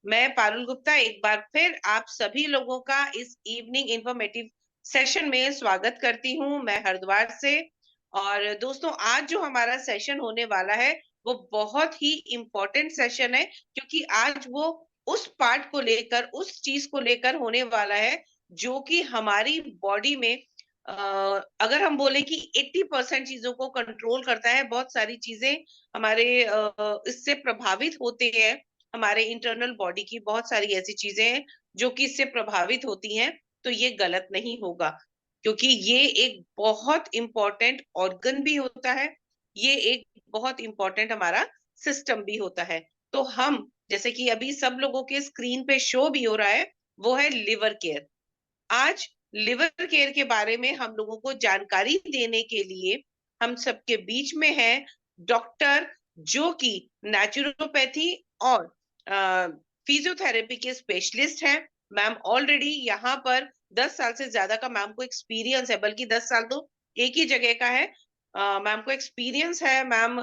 मैं पारुल गुप्ता एक बार फिर आप सभी लोगों का इस इवनिंग इंफॉर्मेटिव सेशन में स्वागत करती हूँ। मैं हरिद्वार से। और दोस्तों, आज जो हमारा सेशन होने वाला है वो बहुत ही इम्पोर्टेंट सेशन है, क्योंकि आज वो उस पार्ट को लेकर, उस चीज को लेकर होने वाला है जो कि हमारी बॉडी में अगर हम बोले कि 80% चीजों को कंट्रोल करता है। बहुत सारी चीजें हमारे इससे प्रभावित होते हैं। हमारे इंटरनल बॉडी की बहुत सारी ऐसी चीजें हैं जो कि इससे प्रभावित होती हैं। तो ये गलत नहीं होगा, क्योंकि ये एक बहुत इंपॉर्टेंट ऑर्गन भी होता है। ये एक बहुत इंपॉर्टेंट हमारा सिस्टम भी होता है। तो हम, जैसे कि अभी सब लोगों के स्क्रीन पे शो भी हो रहा है, वो है लिवर केयर। आज लिवर केयर के बारे में हम लोगों को जानकारी देने के लिए हम सबके बीच में है डॉक्टर, जो कि नेचुरोपैथी और फिजियोथेरेपी के स्पेशलिस्ट हैं। मैम ऑलरेडी यहाँ पर 10 साल से ज्यादा का मैम को एक्सपीरियंस है, बल्कि 10 साल तो एक ही जगह का है। मैम को एक्सपीरियंस है। मैम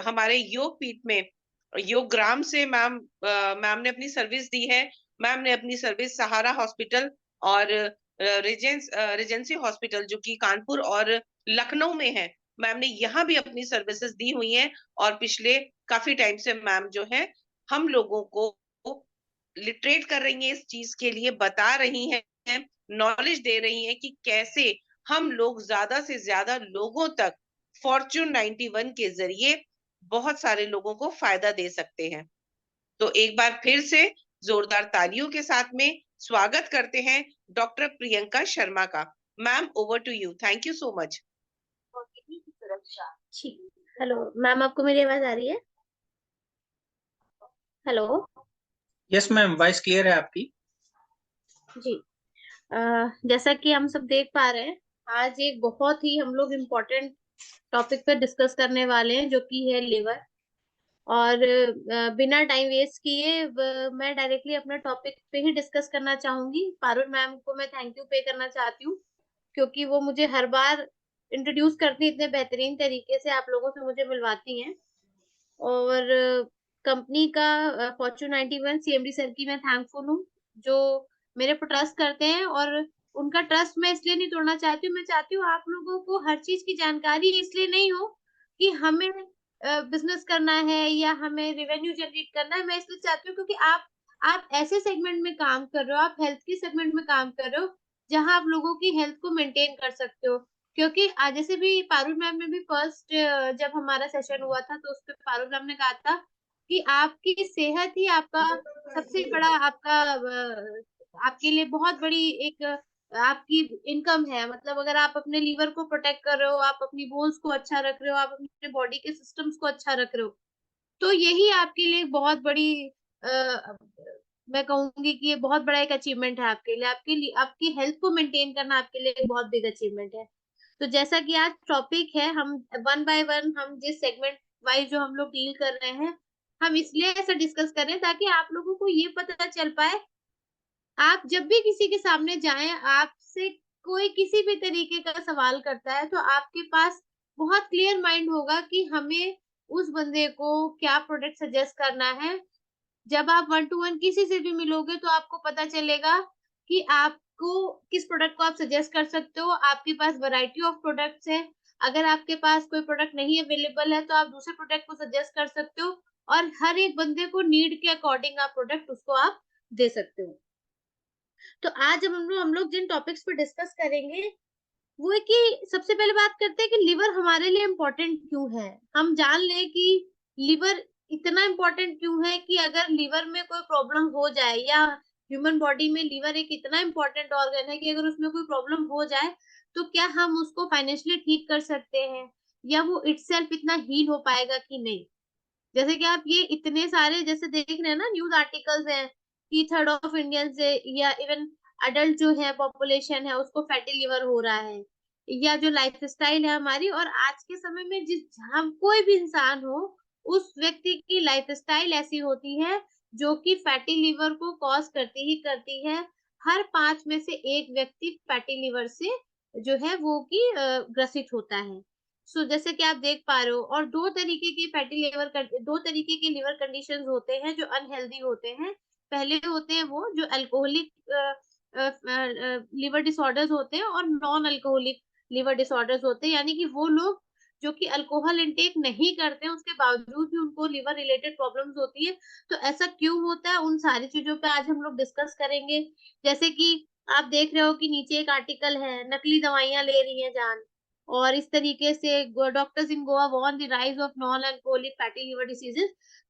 हमारे योग पीठ में योगग्राम से मैम ने अपनी सर्विस दी है। मैम ने अपनी सर्विस सहारा हॉस्पिटल और रेजेंसी हॉस्पिटल, जो कि कानपुर और लखनऊ में है, मैम ने यहाँ भी अपनी सर्विसेज दी हुई हैं। और पिछले काफी टाइम से मैम जो है हम लोगों को लिटरेट कर रही हैं, इस चीज के लिए बता रही हैं, नॉलेज दे रही हैं कि कैसे हम लोग ज्यादा से ज्यादा लोगों तक फॉर्च्यून 91 के जरिए बहुत सारे लोगों को फायदा दे सकते हैं। तो एक बार फिर से जोरदार तालियों के साथ में स्वागत करते हैं डॉक्टर प्रियंका शर्मा का। Ma'am, over to you. Thank you so much. सुरक्षा। ठीक। हेलो मैम, आपको मेरी आवाज आ रही है? Hello. Yes ma'am, voice clear है आपकी। जी। जैसा कि हम सब देख पा रहे हैं, आज एक बहुत ही हम लोग इम्पोर्टेंट टॉपिक पे डिस्कस करने वाले हैं, जो कि है लिवर। और बिना टाइम वेस्ट किए मैं डायरेक्टली अपने टॉपिक पे ही डिस्कस करना चाहूंगी। पारुल मैम को मैं थैंक यू पे करना चाहती हूँ, क्योंकि वो मुझे हर बार इंट्रोड्यूस करती इतने बेहतरीन तरीके से, आप लोगों से मुझे मिलवाती हैं। और कंपनी का फॉर्च्यून 91 सीएमडी सर की मैं थैंकफुल हूँ, जो मेरे पर ट्रस्ट करते हैं। और उनका ट्रस्ट मैं इसलिए नहीं तोड़ना चाहती हूँ। मैं चाहती हूँ आप लोगों को हर चीज की जानकारी इसलिए नहीं हो कि हमें बिजनेस करना है या हमें रेवेन्यू जनरेट करना है। मैं इसलिए चाहती हूँ क्योंकि आप ऐसे सेगमेंट में काम कर रहे हो, आप हेल्थ के सेगमेंट में काम कर रहे हो, जहां आप लोगों की हेल्थ को मेंटेन कर सकते हो। क्योंकि आज जैसे भी पारुल मैम ने भी फर्स्ट जब हमारा सेशन हुआ था, तो उसपे पारुल मैम ने कहा था कि आपकी सेहत ही आपका सबसे बड़ा, आपका आपके लिए बहुत बड़ी एक आपकी इनकम है। मतलब अगर आप अपने लीवर को प्रोटेक्ट कर रहे हो, आप अपनी बोन्स को अच्छा रख रहे हो, आप अपने बॉडी के सिस्टम्स को अच्छा रख रहे हो, तो यही आपके लिए बहुत बड़ी मैं कहूंगी कि ये बहुत बड़ा एक अचीवमेंट है आपके लिए। आपकी हेल्थ को मेंटेन करना आपके लिए एक बहुत बिग अचीवमेंट है। तो जैसा कि आज टॉपिक है, हम वन बाय वन हम जिस सेगमेंट वाइज जो हम लोग डील कर रहे हैं, हम इसलिए ऐसा डिस्कस कर रहे हैं ताकि आप लोगों को ये पता चल पाए, आप जब भी किसी के सामने जाएं, आपसे कोई किसी भी तरीके का सवाल करता है, तो आपके पास बहुत क्लियर माइंड होगा कि हमें उस बंदे को क्या प्रोडक्ट सजेस्ट करना है। जब आप वन टू वन किसी से भी मिलोगे, तो आपको पता चलेगा कि आपको किस प्रोडक्ट को आप सजेस्ट कर सकते हो। आपके पास वैरायटी ऑफ प्रोडक्ट्स है। अगर आपके पास कोई प्रोडक्ट नहीं अवेलेबल है, तो आप दूसरे प्रोडक्ट को सजेस्ट कर सकते हो। और हर एक बंदे को नीड के अकॉर्डिंग आप प्रोडक्ट उसको आप दे सकते हो। तो आज जब हम लोग जिन टॉपिक्स पे डिस्कस करेंगे, वो है कि सबसे पहले बात करते हैं कि लिवर हमारे लिए इम्पोर्टेंट क्यों है। हम जान लें कि लिवर इतना इम्पोर्टेंट क्यों है कि अगर लिवर में कोई प्रॉब्लम हो जाए, या ह्यूमन बॉडी में लिवर एक इतना इम्पोर्टेंट ऑर्गन है कि अगर उसमें कोई प्रॉब्लम हो जाए, तो क्या हम उसको फाइनेंशियली ठीक कर सकते हैं, या वो इटसेल्फ इतना हील हो पाएगा कि नहीं। जैसे कि आप ये इतने सारे जैसे देख रहे हैं ना, न्यूज आर्टिकल्स हैं कि थर्ड ऑफ इंडियन से, या इवन अडल्ट जो है पॉपुलेशन है, उसको फैटी लिवर हो रहा है। या जो लाइफस्टाइल है हमारी, और आज के समय में जिस हम कोई भी इंसान हो, उस व्यक्ति की लाइफस्टाइल ऐसी होती है जो कि फैटी लिवर को कॉज करती ही करती है। हर 5 में से एक व्यक्ति फैटी लिवर से जो है वो कि ग्रसित होता है। सो जैसे कि आप देख पा रहे हो, और दो तरीके के लिवर कंडीशंस होते हैं जो अनहेल्दी होते हैं। पहले होते हैं वो जो अल्कोहलिक लिवर डिसऑर्डर्स होते हैं और नॉन अल्कोहलिक लिवर डिसऑर्डर्स होते हैं, यानी कि वो लोग जो कि अल्कोहल इंटेक नहीं करते हैं उसके बावजूद भी उनको लिवर रिलेटेड प्रॉब्लम्स होती है। तो ऐसा क्यों होता है, उन सारी चीजों पे आज हम लोग डिस्कस करेंगे। जैसे कि आप देख रहे हो कि नीचे एक आर्टिकल है, नकली दवाइयां ले रही हैं जान, और इस तरीके से doctors in Goa warn the rise of non alcoholic fatty liver diseases.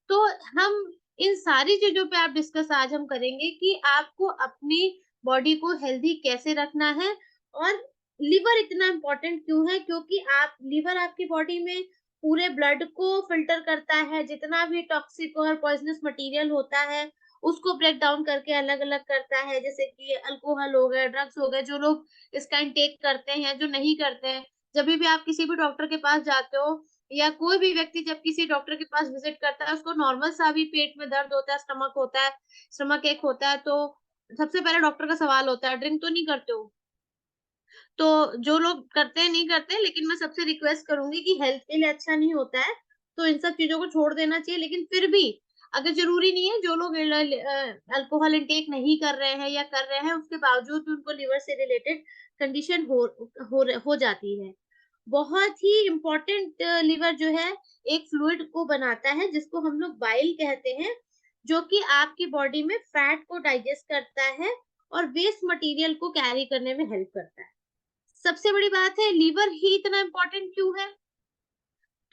तो हम इन सारी चीजों पे आप डिस्कस आज हम करेंगे कि आपको अपनी बॉडी को हेल्दी कैसे रखना है, और लिवर इतना इम्पोर्टेंट क्यों है, क्योंकि आप लिवर आपकी बॉडी में पूरे ब्लड को फिल्टर करता है, जितना भी टॉक्सिक और पॉइजनस मटेरियल होता है उसको ब्रेक डाउन करके अलग अलग करता है। जैसे कि अल्कोहल हो गए, ड्रग्स हो गए, जो लोग इसका इंटेक करते हैं, जो नहीं करते हैं, जब भी आप किसी भी डॉक्टर के पास जाते हो या कोई भी व्यक्ति जब किसी डॉक्टर के पास विजिट करता है, उसको नॉर्मल सा भी पेट में दर्द होता है, स्टमक होता है, स्टमक एक होता है, तो सबसे पहले डॉक्टर का सवाल होता है ड्रिंक तो नहीं करते हो। तो जो लोग करते हैं नहीं करते हैं, लेकिन मैं सबसे रिक्वेस्ट करूंगी कि हेल्थ के लिए अच्छा नहीं होता है, तो इन सब चीजों को छोड़ देना चाहिए। लेकिन फिर भी अगर जरूरी नहीं है, जो लोग अल्कोहल इंटेक नहीं कर रहे हैं या कर रहे हैं उसके बावजूद भी उनको लिवर से रिलेटेड कंडीशन हो जाती है। बहुत ही इम्पोर्टेंट लिवर जो है एक फ्लूइड को बनाता है जिसको हम लोग बाइल कहते हैं, जो कि आपकी बॉडी में फैट को डाइजेस्ट करता है और वेस्ट मटेरियल को कैरी करने में हेल्प करता है। सबसे बड़ी बात है, लीवर ही इतना इम्पोर्टेंट क्यों है,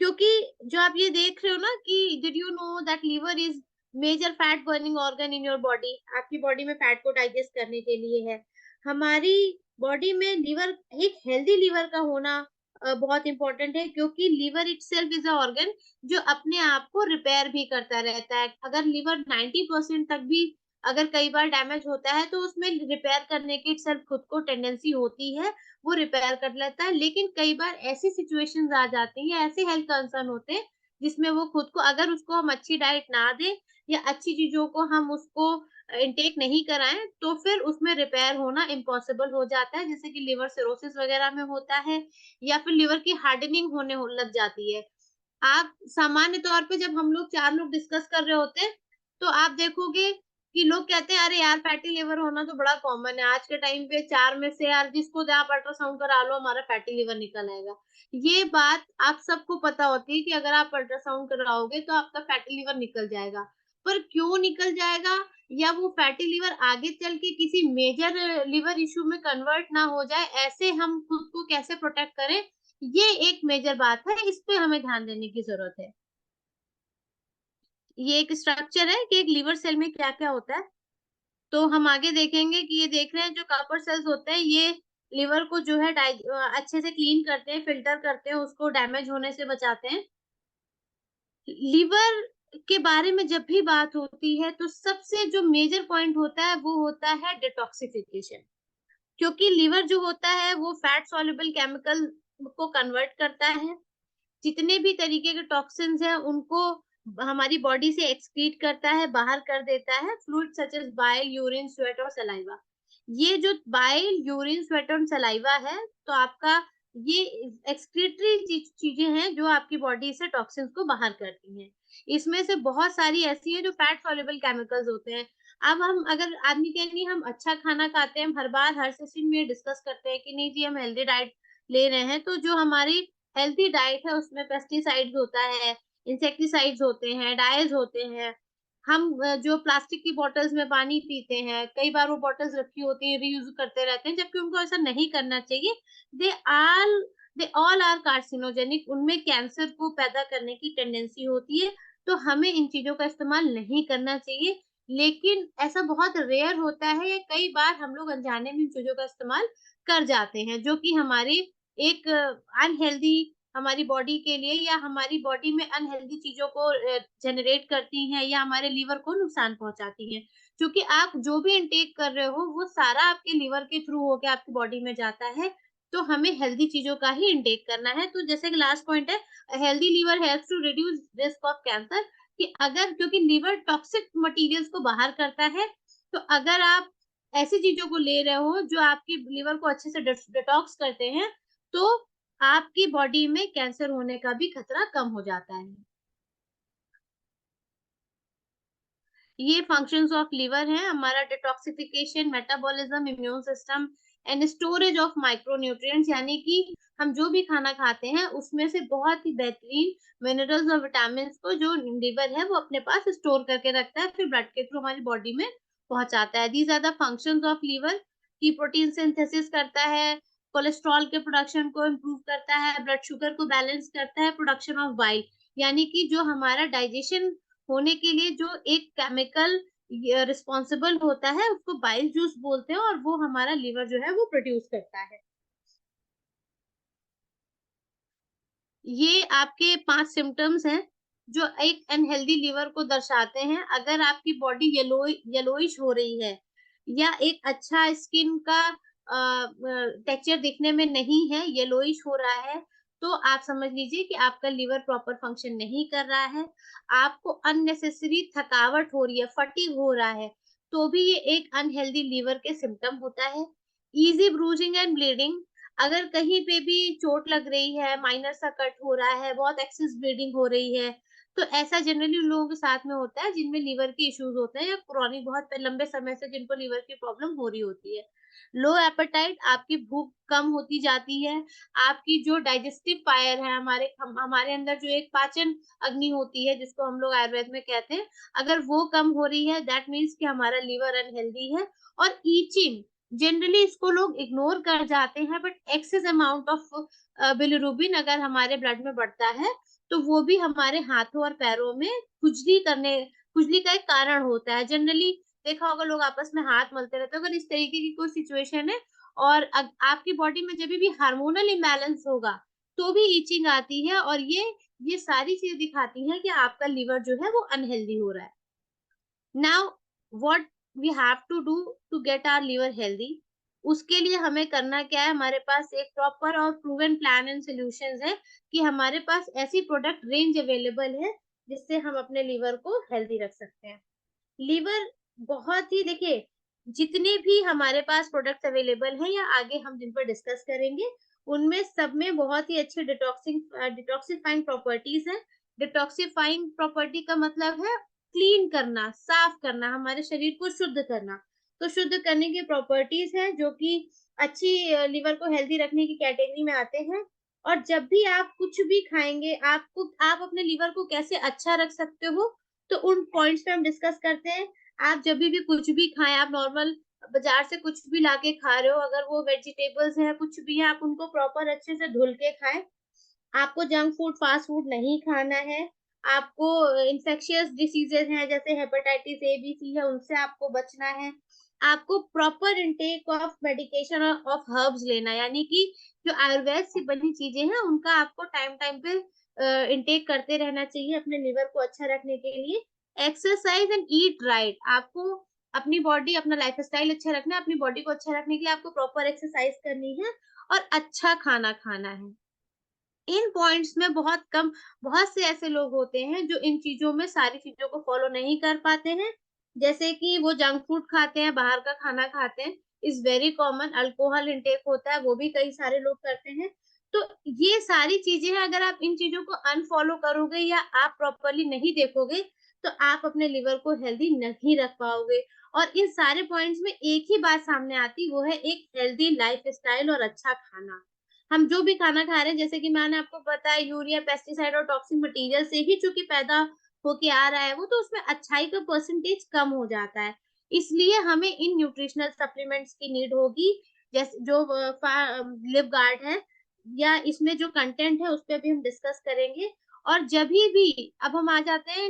क्योंकि जो आप ये देख रहे हो ना कि did you know that liver is major fat burning organ in your body, आपकी बॉडी में फैट को डाइजेस्ट करने के लिए है। हमारी बॉडी में लीवर, एक हेल्दी लीवर का होना बहुत इंपॉर्टेंट है, क्योंकि liver itself is a organ जो अपने आप को रिपेयर भी करता रहता है। अगर लीवर 90% तक भी अगर कई बार डैमेज होता है तो उसमें रिपेयर करने की इटसेल्फ खुद को टेंडेंसी होती है, वो रिपेयर कर लेता है। लेकिन कई बार ऐसी सिचुएशंस आ जाती हैं, ऐसे हेल्थ कंसर्न होते हैं जिसमें वो खुद को, अगर उसको हम अच्छी डाइट ना दें या अच्छी चीजों को हम उसको इनटेक नहीं कराएं, तो फिर उसमें रिपेयर होना इम्पॉसिबल हो जाता है, जैसे कि लिवर सिरोसिस वगैरह में होता है, या फिर लिवर की हार्डनिंग लग जाती है। आप सामान्य तौर पे जब हम लोग 4 लोग डिस्कस कर रहे होते हैं, तो आप देखोगे कि लोग कहते हैं अरे यार फैटी लिवर होना तो बड़ा कॉमन है। आज के टाइम पे 4 में से यार जिसको आप अल्ट्रासाउंड करा लो हमारा फैटी लिवर निकल आएगा। ये बात आप सबको पता होती है कि अगर आप अल्ट्रासाउंड कराओगे तो आपका फैटी लिवर निकल जाएगा। पर क्यों निकल जाएगा, या वो फैटी लिवर आगे चल के किसी मेजर लिवर इश्यू में कन्वर्ट ना हो जाए, ऐसे हम खुद को कैसे प्रोटेक्ट करें, ये एक मेजर बात है, इस पे हमें ध्यान देने की जरूरत है। ये एक स्ट्रक्चर है कि एक लिवर सेल में क्या क्या होता है। तो हम आगे देखेंगे कि ये देख रहे हैं जो कॉपर सेल्स होते हैं, ये लिवर को जो है अच्छे से क्लीन करते हैं, फिल्टर करते हैं, उसको डैमेज होने से बचाते हैं। लिवर के बारे में जब भी बात होती है तो सबसे जो मेजर पॉइंट होता है वो होता है डिटॉक्सिफिकेशन, क्योंकि लिवर जो होता है वो फैट सॉल्युबल केमिकल को कन्वर्ट करता है। जितने भी तरीके के टॉक्सिन्स हैं उनको हमारी बॉडी से एक्सक्रीट करता है, बाहर कर देता है, fluid such as bile, urine, sweat और सलाइवा। ये जो बाइल, यूरिन, स्वेट और सलाइवा है, तो आपका ये एक्सक्रीटरी चीजें हैं जो आपकी बॉडी से टॉक्सिन्स को बाहर करती हैं। इसमें से बहुत सारी ऐसी हैं जो फैट सॉल्युबल केमिकल्स होते हैं। अब हम अगर आदमी के लिए हम अच्छा खाना खाते हैं, हम हर बार हर सेशन में डिस्कस करते हैं कि नहीं जी हम हेल्दी डाइट ले रहे हैं, तो जो हमारी हेल्थी डाइट है उसमें पेस्टिसाइड्स होता है, इंसेक्टिसाइड्स होते हैं, डाइज होते हैं। हम जो प्लास्टिक की बॉटल्स में पानी पीते हैं, कई बार वो बॉटल्स रखी होती हैं, रीयूज करते रहते हैं, जबकि उनको ऐसा नहीं करना चाहिए। दे आल दे ऑल आर कार्सिनोजेनिक, उनमें कैंसर को पैदा करने की टेंडेंसी होती है, तो हमें इन चीजों का इस्तेमाल नहीं करना चाहिए। लेकिन ऐसा बहुत रेयर होता है, या कई बार हम लोग अनजाने में इन चीजों का इस्तेमाल कर जाते हैं, जो कि हमारी एक अनहेल्दी, हमारी बॉडी के लिए या हमारी बॉडी में अनहेल्दी चीजों को जनरेट करती हैं या हमारे लीवर को नुकसान पहुंचाती हैं। क्योंकि आप जो भी इनटेक कर रहे हो वो सारा आपके लीवर के थ्रू होके आपकी बॉडी में जाता है, तो हमें हेल्दी चीजों का ही इनटेक करना है। तो जैसे कि लास्ट पॉइंट है, healthy liver helps to reduce risk of cancer, कि अगर, क्योंकि लीवर टॉक्सिक मटेरियल्स को बाहर करता है, तो अगर आप ऐसी चीजों को ले रहे हो जो आपकी लिवर को अच्छे से डिटॉक्स करते हैं, तो आपकी बॉडी में कैंसर होने का भी खतरा कम हो जाता है। ये फंक्शंस ऑफ लिवर हैं हमारा detoxification, metabolism, immune system and storage of micronutrients, यानी कि हम जो भी खाना खाते हैं उसमें से बहुत ही बेहतरीन मिनरल्स और विटामिन को जो लिवर है वो अपने पास स्टोर करके रखता है, फिर ब्लड के थ्रू हमारी बॉडी में पहुंचाता है। These are the functions of liver की प्रोटीन सिंथेसिस करता है, कोलेस्ट्रॉल के प्रोडक्शन को इम्प्रूव करता है, ब्लड शुगर को बैलेंस करता है, प्रोडक्शन ऑफ बाइल, यानी कि जो हमारा डाइजेशन होने के लिए जो एक केमिकल रिस्पॉन्सिबल होता है उसको बाइल जूस बोलते हैं, और वो हमारा लिवर जो है वो प्रोड्यूस करता है। ये आपके 5 सिम्टम्स हैं जो एक अनहेल्दी लिवर को दर्शाते हैं। अगर आपकी बॉडी येलोइश हो रही है या एक अच्छा स्किन का टेक्सचर दिखने में नहीं है, येलोइश हो रहा है, तो आप समझ लीजिए कि आपका लिवर प्रॉपर फंक्शन नहीं कर रहा है। आपको अननेसेसरी थकावट हो रही है, फटीग हो रहा है, तो भी ये एक अनहेल्दी लिवर के सिम्टम होता है। ईजी ब्रूजिंग एंड ब्लीडिंग, अगर कहीं पे भी चोट लग रही है, माइनर सा कट हो रहा है, बहुत एक्सेस ब्लीडिंग हो रही है, तो ऐसा जनरली उन लोगों के साथ में होता है जिनमें लीवर के इश्यूज होते हैं या क्रॉनिक बहुत लंबे समय से जिनको लीवर की प्रॉब्लम हो रही होती है। लो एपेटाइट, आपकी भूख कम होती जाती है, आपकी जो डाइजेस्टिव फायर है, हमारे अंदर जो एक पाचन अग्नि होती है जिसको हम लोग आयुर्वेद में कहते हैं, अगर वो कम हो रही है दैट मीन्स कि हमारा लीवर अनहेल्दी है। और ईचिंग, जनरली इसको लोग इग्नोर कर जाते हैं, but excess amount of bilirubin अगर हमारे ब्लड में बढ़ता है तो वो भी हमारे हाथों और पैरों में खुजली का एक कारण होता है। जनरली देखा होगा लोग आपस में हाथ मलते रहते हैं, अगर इस तरीके की कोई सिचुएशन है और आपकी बॉडी में जब भी हार्मोनल इम्बैलेंस होगा तो भी ईचिंग आती है, और ये सारी चीज दिखाती है कि आपका लिवर जो है वो अनहेल्दी हो रहा है। Now what we have to do to get our liver healthy, उसके लिए हमें करना क्या है, हमारे पास एक प्रॉपर और प्रूवन प्लान एंड सॉल्यूशंस है कि हमारे पास ऐसी प्रोडक्ट रेंज अवेलेबल है जिससे हम अपने लिवर को हेल्दी रख सकते हैं। लीवर बहुत ही, देखिए, जितने भी हमारे पास प्रोडक्ट्स अवेलेबल हैं या आगे हम जिन पर डिस्कस करेंगे, उनमें सब में बहुत ही अच्छे डिटॉक्सिफाइंग प्रॉपर्टीज हैं। डिटॉक्सिफाइंग प्रॉपर्टी का मतलब है क्लीन करना, साफ करना, हमारे शरीर को शुद्ध करना। तो शुद्ध करने की प्रॉपर्टीज हैं जो कि अच्छी लिवर को हेल्दी रखने की कैटेगरी में आते हैं। और जब भी आप कुछ भी खाएंगे, आप अपने लिवर को कैसे अच्छा रख सकते हो, तो उन पॉइंट्स पे हम डिस्कस करते हैं। आप जब भी कुछ भी खाएं, आप नॉर्मल बाजार से कुछ भी लाके खा रहे हो, अगर वो वेजिटेबल्स है कुछ भी है, आप उनको प्रॉपर अच्छे से धुल के खाएं। आपको जंक फूड, फास्ट फूड नहीं खाना है। आपको इन्फेक्शियस डिसीजेज हैं जैसे हेपेटाइटिस ए, बी, सी है, उनसे आपको बचना है। आपको proper intake of medication of herbs लेना, यानी कि जो आयुर्वेद से बनी चीजें हैं उनका आपको टाइम टाइम पे इंटेक करते रहना चाहिए अपने लिवर को अच्छा रखने के लिए। एक्सरसाइज एंड ईट राइट, आपको अपनी बॉडी, अपना लाइफस्टाइल अच्छा रखना है, अपनी बॉडी को अच्छा रखने के लिए आपको प्रॉपर एक्सरसाइज करनी है और अच्छा खाना खाना है। इन पॉइंट्स में बहुत से ऐसे लोग होते हैं जो इन चीजों में सारी चीजों को फॉलो नहीं कर पाते हैं, जैसे कि वो जंक फूड खाते हैं, बाहर का खाना खाते हैं, is very common. Alcohol intake होता है, वो भी कई सारे लोग करते हैं। तो ये सारी चीजें हैं, अगर आप इन चीजों को अनफॉलो करोगे या आप प्रॉपरली नहीं देखोगे तो आप अपने लिवर को हेल्दी नहीं रख पाओगे। और इन सारे पॉइंट्स में एक ही बात सामने आती, वो है एक हेल्दी लाइफ स्टाइल और अच्छा खाना। हम जो भी खाना खा रहे हैं, जैसे कि मैंने आपको बताया, यूरिया, पेस्टिसाइड और टॉक्सिक मटेरियल से ही चूंकि पैदा होके आ रहा है, वो तो उसमें अच्छाई का परसेंटेज कम हो जाता है। इसलिए हमें इन न्यूट्रिशनल सप्लीमेंट्स की नीड होगी, जैसे जो लिव गार्ड है या इसमें जो कंटेंट है उस पर भी हम डिस्कस करेंगे। और जब भी अब हम आ जाते हैं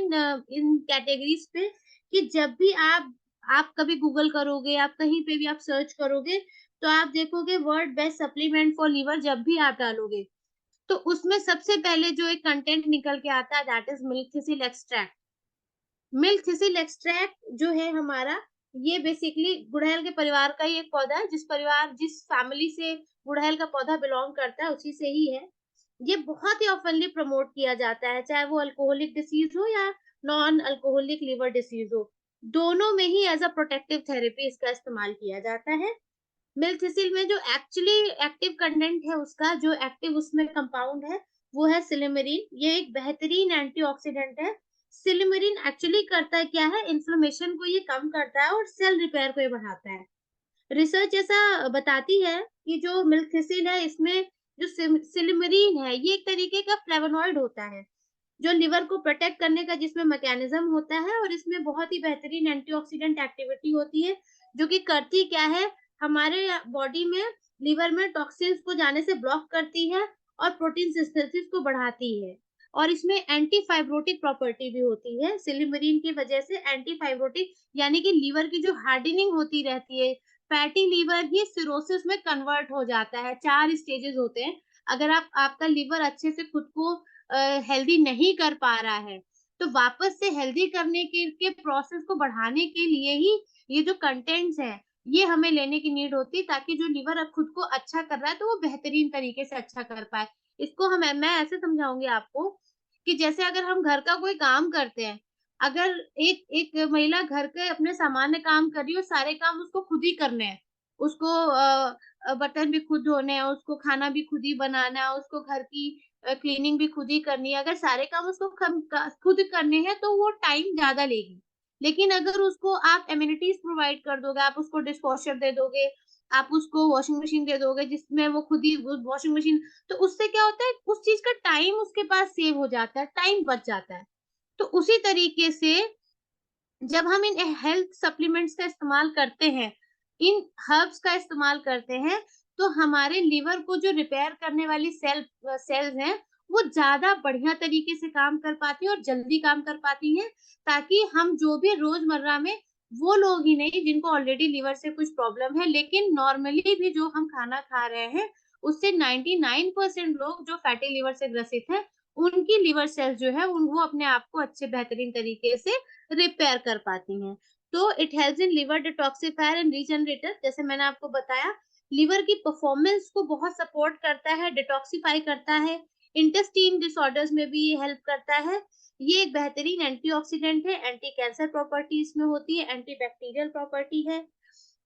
इन कैटेगरीज पे, कि जब भी आप कभी गूगल करोगे, आप कहीं पे भी आप सर्च करोगे, तो आप देखोगे world best supplement for liver जब भी आप डालोगे तो उसमें सबसे पहले जो एक कंटेंट निकल के आता है that is milk thistle extract. Milk thistle extract जो है हमारा, ये बेसिकली गुड़हल के परिवार का ही एक पौधा है, जिस फैमिली से गुड़हल का पौधा बिलोंग करता है उसी से ही है। ये बहुत ही ऑफनली प्रमोट किया जाता है, चाहे वो अल्कोहलिक डिसीज हो या नॉन अल्कोहलिक लिवर डिसीज हो, दोनों में ही एज अ प्रोटेक्टिव थेरेपी इसका इस्तेमाल किया जाता है। मिल्क थिसिल में जो एक्चुअली एक्टिव कंटेंट है, उसका जो एक्टिव उसमें कंपाउंड है वो है सिलिमरीन। ये एक बेहतरीन एंटीऑक्सीडेंट है। सिलिमरीन एक्चुअली करता है क्या है, इन्फ्लेमेशन को ये कम करता है और सेल रिपेयर को ये बढ़ाता है। रिसर्च ऐसा बताती है कि जो मिल्कथिसिन है इसमें जो सिलिमरीन है ये एक तरीके का फ्लेवोनॉइड होता है जो लिवर को प्रोटेक्ट करने का जिसमें मैकेनिज्म होता है, और इसमें बहुत ही बेहतरीन एंटीऑक्सीडेंट एक्टिविटी होती है जो कि करती क्या है, हमारे बॉडी में लिवर में टॉक्सिन्स को जाने से ब्लॉक करती है और प्रोटीन सिंथेसिस को बढ़ाती है। और इसमें एंटी फाइब्रोटिक प्रॉपर्टी भी होती है सिलिमरीन की वजह से। एंटी फाइब्रोटिक यानी कि लीवर की जो हार्डनिंग होती रहती है, फैटी लीवर ही सिरोसिस में कन्वर्ट हो जाता है। 4 स्टेजेस होते हैं। अगर आपका लिवर अच्छे से खुद को हेल्दी नहीं कर पा रहा है, तो वापस से हेल्दी करने के प्रोसेस को बढ़ाने के लिए ही ये जो कंटेंट्स हैं, ये हमें लेने की नीड होती है ताकि जो लिवर अब खुद को अच्छा कर रहा है तो वो बेहतरीन तरीके से अच्छा कर पाए। इसको मैं ऐसे समझाऊँगी आपको कि जैसे अगर हम घर का कोई काम करते हैं, अगर एक एक महिला घर के अपने सामान्य काम कर रही है और सारे काम उसको खुद ही करने हैं। उसको बर्तन भी खुद धोने हैं, उसको खाना भी खुद ही बनाना है, उसको घर की क्लीनिंग भी खुद ही करनी है। अगर सारे काम उसको खुद करने हैं तो वो टाइम ज़्यादा लेगी। लेकिन अगर उसको आप एमेनिटीज़ प्रोवाइड कर दोगे, आप उसको डिशवॉशर दे दोगे, आप उसको वॉशिंग मशीन दे दोगे जिसमें वो खुद ही वो वॉशिंग मशीन, तो उससे क्या होता है, उस चीज़ का टाइम उसके पास सेव हो जाता है, टाइम बच जाता है। तो उसी तरीके से जब हम इन हेल्थ सप्लीमेंट्स का इस्तेमाल करते हैं, इन हर्ब्स का इस्तेमाल करते हैं, तो हमारे लिवर को जो रिपेयर करने वाली सेल्स हैं, वो ज़्यादा बढ़िया तरीके से काम कर पाती हैं और जल्दी काम कर पाती हैं, ताकि हम जो भी रोज़मर्रा में वो लोग ही नहीं जिनको ऑलरेडी लिवर से कुछ प्रॉब्लम है, लेकिन नॉर्मली भी जो हम खाना खा रहे हैं, उससे 99% लोग जो फैटी लिवर से ग्रसित हैं, उनकी लिवर सेल्स जो है, उन वो अपने आप को अच्छे बेहतरीन तरीके से रिपेयर कर पाती हैं। तो it helps in liver detoxifier and regenerator, जैसे मैंने आपको बताया, लिवर की परफॉर्मेंस को बहुत सपोर्ट करता है, डिटॉक्सिफाई करता है, इंटेस्टाइन डिसऑर्डर्स में भी ये हेल्प करता है। ये एक बेहतरीन एंटीऑक्सीडेंट है, एंटी कैंसर प्रॉपर्टी इसमें होती है, एंटी बैक्टीरियल प्रॉपर्टी है,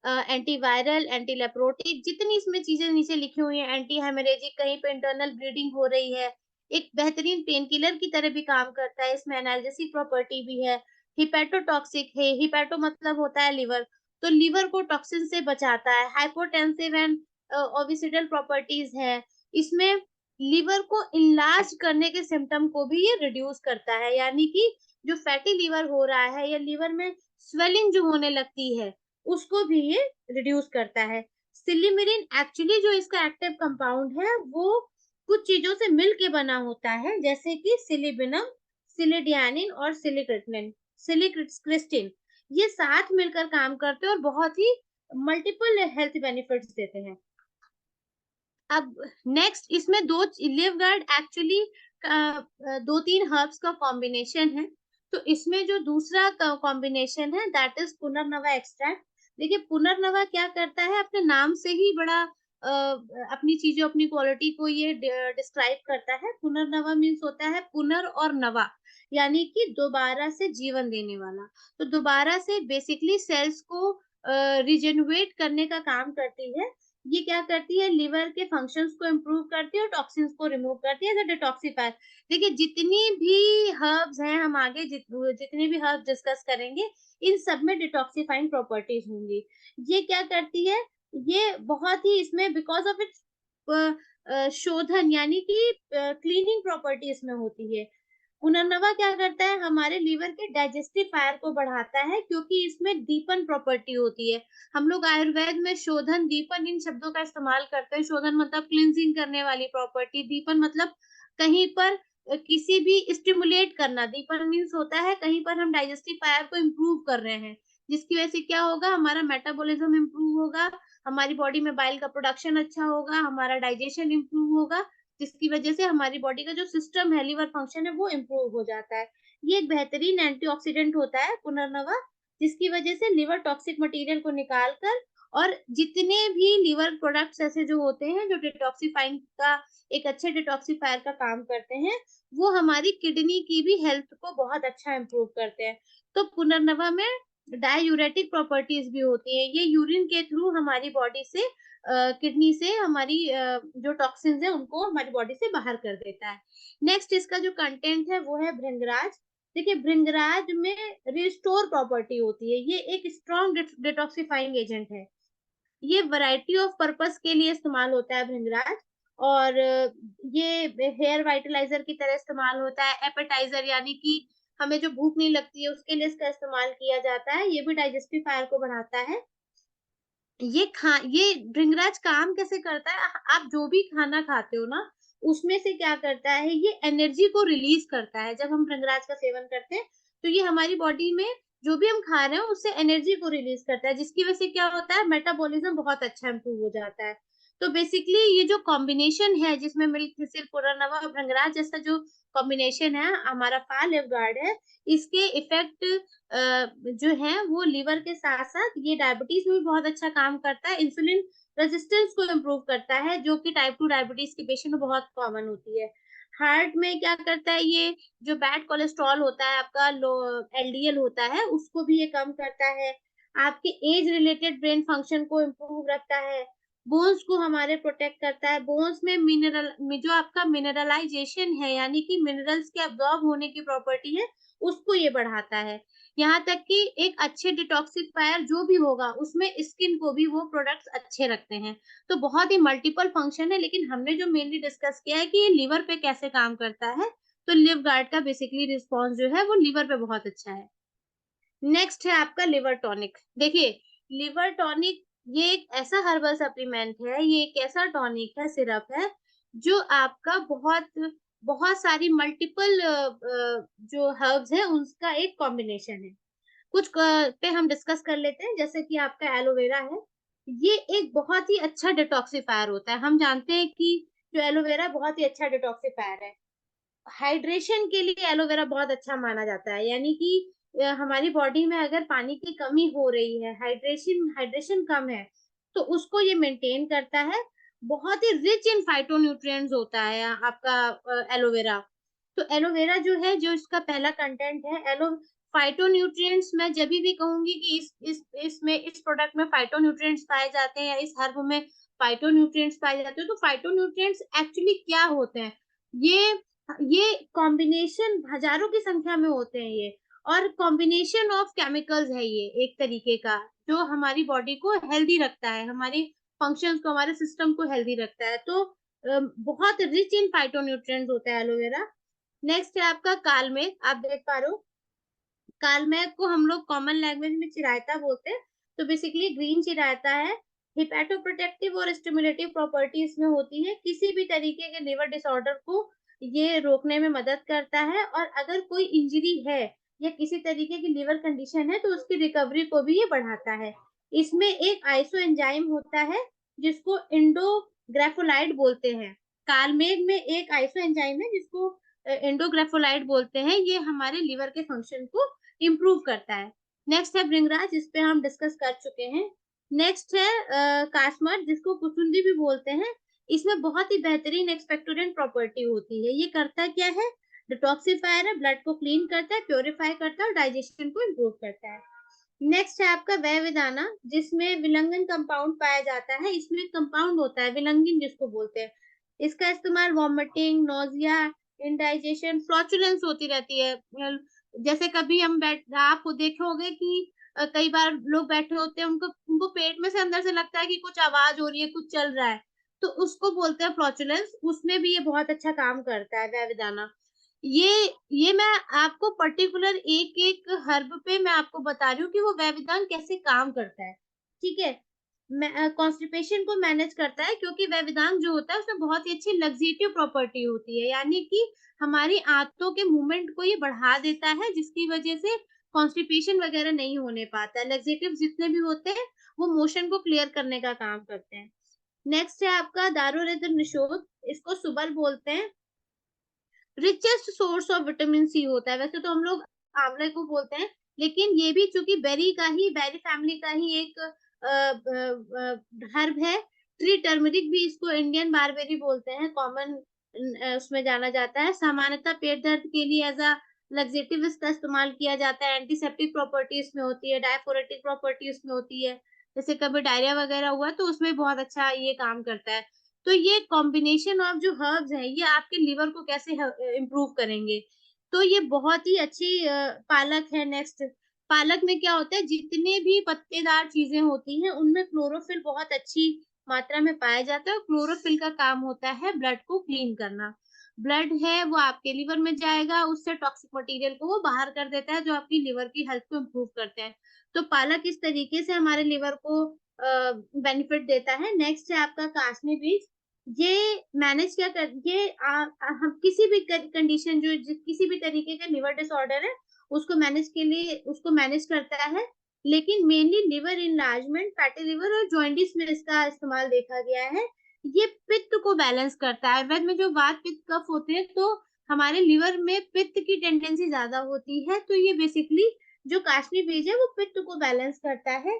एंटीवायरल, एंटी लेप्रोटिक, जितनी इसमें चीजें नीचे लिखी हुई हैं, एंटी हेमोरेजिक, कहीं पे इंटरनल ब्लीडिंग हो रही है, एक बेहतरीन पेन किलर की तरह भी काम करता है, इसमें एनाल्जेसिक प्रॉपर्टी भी है, हिपैटोटॉक्सिक है, हिपैटो मतलब होता है लिवर, तो लिवर को टॉक्सिन से बचाता है, हाइपोटेंसिव एंड ओविसिडल प्रॉपर्टीज है, इसमें लिवर को इनलार्ज करने के सिम्टम को भी ये रिड्यूस करता है, यानी कि जो फैटी लिवर हो रहा है या लिवर में स्वेलिंग जो होने लगती है, उसको भी ये रिड्यूस करता है। सिलिमरीन एक्चुअली जो इसका एक्टिव कंपाउंड है, वो कुछ चीजों से मिल के बना होता है, जैसे कि सिलिबिनम, सिलिडियानिन और सिलिक्रिस्टिन, ये साथ मिलकर काम करते हैं और बहुत ही मल्टीपल हेल्थ बेनिफिट्स देते हैं। अब नेक्स्ट इसमें लिवगार्ड एक्चुअली 2-3 हर्ब्स का कॉम्बिनेशन है। तो इसमें जो दूसरा कॉम्बिनेशन है दैट इज पुनर्नवा एक्सट्रैक्ट। देखिए पुनर्नवा क्या करता है, अपने नाम से ही बड़ा अपनी चीजों, अपनी क्वालिटी को ये डिस्क्राइब करता है। पुनर्नवा मीन्स होता है पुनर और नवा, यानी कि दोबारा से जीवन देने वाला। तो दोबारा से बेसिकली सेल्स को रिजेनरेट करने का काम करती है। ये क्या करती है, लिवर के फंक्शंस को इम्प्रूव करती है और टॉक्सिन्स को रिमूव करती है एज अ डिटॉक्सिफायर। देखिए जितनी भी हर्ब्स हैं, हम आगे जितने भी हर्ब्स डिस्कस करेंगे, इन सब में डिटॉक्सिफाइंग प्रॉपर्टीज होंगी। ये क्या करती है, ये बहुत ही इसमें बिकॉज ऑफ इट्स शोधन यानी कि क्लीनिंग प्रॉपर्टी इसमें होती है। पुनर्नवा क्या करता है, हमारे लिवर के डाइजेस्टिव फायर को बढ़ाता है, क्योंकि इसमें दीपन प्रॉपर्टी होती है। हम लोग आयुर्वेद में शोधन, दीपन इन शब्दों का इस्तेमाल करते हैं। शोधन मतलब क्लींजिंग करने वाली प्रॉपर्टी, दीपन मतलब कहीं पर किसी भी स्टिमुलेट करना। दीपन मीन्स होता है कहीं पर हम डाइजेस्टिव फायर को इम्प्रूव कर रहे हैं, जिसकी वजह से क्या होगा, हमारा मेटाबॉलिज्म इम्प्रूव होगा, हमारी बॉडी में बाइल का प्रोडक्शन अच्छा होगा, हमारा डाइजेशन इम्प्रूव होगा, जिसकी वजह से हमारी बॉडी का जो सिस्टम है, लिवर फंक्शन है, वो इम्प्रूव हो जाता है। ये एक बेहतरीन एंटीऑक्सीडेंट होता है पुनर्नवा, जिसकी वजह से लिवर टॉक्सिक मटेरियल को निकाल कर, और जितने भी लिवर प्रोडक्ट्स ऐसे जो होते हैं जो डिटॉक्सिफाइंग का एक अच्छे डिटॉक्सिफायर का काम करते हैं, वो हमारी किडनी की भी हेल्थ को बहुत अच्छा इम्प्रूव करते हैं। तो पुनर्नवा में डायूरेटिक प्रॉपर्टीज भी होती है। ये यूरिन के थ्रू हमारी बॉडी से किडनी से हमारी जो टॉक्सिन्स है उनको हमारी बॉडी से बाहर कर देता है। नेक्स्ट इसका जो कंटेंट है वो है भृंगराज। देखिए भृंगराज में रिस्टोर प्रॉपर्टी होती है, ये एक स्ट्रॉन्ग डिटॉक्सिफाइंग एजेंट है। ये वैरायटी ऑफ पर्पस के लिए इस्तेमाल होता है भृंगराज। और ये हेयर वाइटलाइजर की तरह इस्तेमाल होता है, एपेटाइजर यानी कि हमें जो भूख नहीं लगती है उसके लिए इसका इस्तेमाल किया जाता है। ये भी डाइजेस्टिव फायर को बढ़ाता है। ये भृंगराज काम कैसे करता है, आप जो भी खाना खाते हो ना, उसमें से क्या करता है, ये एनर्जी को रिलीज करता है। जब हम भृंगराज का सेवन करते हैं तो ये हमारी बॉडी में जो भी हम खा रहे हैं उससे एनर्जी को रिलीज करता है, जिसकी वजह से क्या होता है, मेटाबॉलिज्म बहुत अच्छा इंप्रूव हो जाता है। तो बेसिकली ये जो कॉम्बिनेशन है जिसमें मिल्क थिसिल पुरनवा और भृंगराज जैसा जो कॉम्बिनेशन है, हमारा फाल गार्ड है, इसके इफेक्ट जो है वो लीवर के साथ-साथ ये डायबिटीज में भी बहुत अच्छा काम करता है। इंसुलिन रेजिस्टेंस को इम्प्रूव करता है, जो कि टाइप 2 डायबिटीज के पेशेंट में बहुत कॉमन होती है। हार्ट में क्या करता है, ये जो बैड कोलेस्ट्रॉल होता है आपका, लो एलडीएल होता है, उसको भी ये कम करता है। आपके एज रिलेटेड ब्रेन फंक्शन को इम्प्रूव रखता है। बोन्स को हमारे प्रोटेक्ट करता है। बोन्स में जो आपका मिनरलाइजेशन है, यानी कि मिनरल्स के अब्सॉर्ब होने की प्रॉपर्टी है, उसको ये बढ़ाता है। यहाँ तक कि एक अच्छे डिटॉक्सिफायर जो भी होगा, उसमें स्किन को भी वो प्रोडक्ट्स अच्छे रखते हैं। तो बहुत ही मल्टीपल फंक्शन है, लेकिन हमने जो मेनली डिस्कस किया है कि ये लिवर पे कैसे काम करता है, तो लिव गार्ड का बेसिकली रिस्पॉन्स जो है वो लिवर पे बहुत अच्छा है। नेक्स्ट है आपका लिवर टॉनिक। देखिए लिवर टॉनिक ये एक ऐसा हर्बल सप्लीमेंट है, ये एक ऐसा टॉनिक है, सिरप है, जो आपका बहुत बहुत सारी मल्टीपल जो हर्ब्स है उसका एक कॉम्बिनेशन है। कुछ पे हम डिस्कस कर लेते हैं, जैसे कि आपका एलोवेरा है। ये एक बहुत ही अच्छा डिटॉक्सिफायर होता है। हम जानते हैं कि जो एलोवेरा बहुत ही अच्छा डिटॉक्सिफायर है। हाइड्रेशन के लिए एलोवेरा बहुत अच्छा माना जाता है, यानी कि हमारी बॉडी में अगर पानी की कमी हो रही है, हाइड्रेशन हाइड्रेशन कम है, तो उसको ये मेंटेन करता है। बहुत ही रिच इन फाइटोन्यूट्रिएंट्स होता है आपका एलोवेरा। तो एलोवेरा जो है, जो इसका पहला कंटेंट है एलो फाइटोन्यूट्रिएंट्स, मैं जब भी कहूंगी कि इस प्रोडक्ट में फाइटोन्यूट्रिएंट्स पाए जाते हैं या इस हर्ब में फाइटोन्यूट्रिएंट्स पाए जाते हैं, तो फाइटोन्यूट्रिएंट्स एक्चुअली क्या होते हैं, ये ये कॉम्बिनेशन हजारों की संख्या में होते हैं ये, और कॉम्बिनेशन ऑफ केमिकल्स है ये एक तरीके का, जो हमारी बॉडी को हेल्दी रखता है, हमारी फंक्शंस को, हमारे सिस्टम को हेल्दी रखता है। तो बहुत रिच इन फाइटोन्यूट्रिएंट्स होता है एलोवेरा। नेक्स्ट है आपका कालमेघ। आप देख पा रहे हो, कालमेघ को हम लोग कॉमन लैंग्वेज में चिरायता बोलते हैं। तो बेसिकली ग्रीन चिरायता है। हिपैटोप्रोटेक्टिव और स्टिमुलेटिव प्रॉपर्टी इसमें होती है। किसी भी तरीके के लिवर डिसऑर्डर को ये रोकने में मदद करता है, और अगर कोई इंजरी है या किसी तरीके की लिवर कंडीशन है तो उसकी रिकवरी को भी ये बढ़ाता है। इसमें एक आइसो एंजाइम होता है जिसको इंडोग्रेफोलाइड बोलते हैं। कालमेघ में एक आइसो एंजाइम है जिसको इंडोग्रेफोलाइड बोलते हैं। ये हमारे लिवर के फंक्शन को इम्प्रूव करता है। नेक्स्ट है भृंगराज, इस पे हम डिस्कस कर चुके हैं। नेक्स्ट है कास्मर, जिसको कुसुंदी भी बोलते हैं। इसमें बहुत ही बेहतरीन एक्सपेक्टोरेंट प्रॉपर्टी होती है। ये करता क्या है, डिटॉक्सिफायर है, ब्लड को क्लीन करता है, प्योरीफाई करता है और डाइजेशन को इम्प्रूव करता है। नेक्स्ट है आपका वैविदाना, जिसमें विलंगन कंपाउंड पाया जाता है। इसमें कंपाउंड होता है विलंगिन जिसको बोलते हैं। इसका इस्तेमाल वॉमिटिंग, नोजिया, इंडाइजेशन, फ्लॉचुलेंस होती रहती है। जैसे कभी हम आप देखे होंगे कि कई बार लोग बैठे होते हैं, उनको उनको पेट में से अंदर से लगता है कि कुछ आवाज हो रही है, कुछ चल रहा है, तो उसको बोलते हैं फ्लॉचुलेंस। उसमें भी ये बहुत अच्छा काम करता है वैविदाना। ये मैं आपको पर्टिकुलर एक-एक हर्ब पे मैं आपको बता रही हूँ कि वो वैविदान कैसे काम करता है, ठीक है? कॉन्स्टिपेशन को मैनेज करता है, क्योंकि वैविदान जो होता है उसमें बहुत ही अच्छी लक्सेटिव प्रॉपर्टी होती है, यानी कि हमारी आंतों के मूवमेंट को ये बढ़ा देता है, जिसकी वजह से कॉन्स्टिपेशन वगैरह नहीं होने पाता है। लक्सेटिव जितने भी होते हैं, वो मोशन को क्लियर करने का काम करते हैं। नेक्स्ट है आपका दारुहृद निषोध, इसको सुबल बोलते हैं। Richest source of vitamin C होता है। वैसे तो हम लोग आंवले को बोलते हैं, लेकिन ये भी चूंकि बेरी फैमिली का ही एक हर्ब है। ट्री टर्मरिक भी इसको इंडियन बारबेरी बोलते हैं, कॉमन उसमें जाना जाता है। सामान्यतः पेट दर्द के लिए एज अ लग्जेटिव इसका इस्तेमाल किया जाता है। एंटीसेप्टिक प्रॉपर्टी इसमें होती है, डायफोरेटिक प्रॉपर्टी इसमें होती है। जैसे कभी डायरिया वगैरह हुआ तो उसमें बहुत अच्छा ये काम करता है। तो ये कॉम्बिनेशन ऑफ जो हर्ब्स हैं, ये आपके लिवर को कैसे इम्प्रूव करेंगे। तो ये बहुत ही अच्छी पालक है। नेक्स्ट, पालक में क्या होता है, जितने भी पत्तेदार चीजें होती हैं उनमें क्लोरोफिल बहुत अच्छी मात्रा में पाया जाता है, और क्लोरोफिल का काम होता है ब्लड को क्लीन करना। ब्लड है वो आपके लिवर में जाएगा, उससे टॉक्सिक मटेरियल को वो बाहर कर देता है, जो आपकी लिवर की हेल्थ को इम्प्रूव करते हैं। तो पालक इस तरीके से हमारे लिवर को बेनिफिट देता है। नेक्स्ट है आपका कासनी बीज। ये मैनेज क्या कर, ये हम किसी भी कंडीशन जो किसी भी तरीके का लिवर डिसऑर्डर है उसको मैनेज के लिए उसको मैनेज करता है। लेकिन mainly liver enlargement, fatty liver और जॉइंटिस में इसका इस्तेमाल देखा गया है। ये पित्त को बैलेंस करता है। आयुर्वेद में जो वात पित्त कफ होते हैं, तो हमारे लिवर में पित्त की टेंडेंसी ज्यादा होती है, तो ये बेसिकली जो काशनी बीज है वो पित्त को बैलेंस करता है।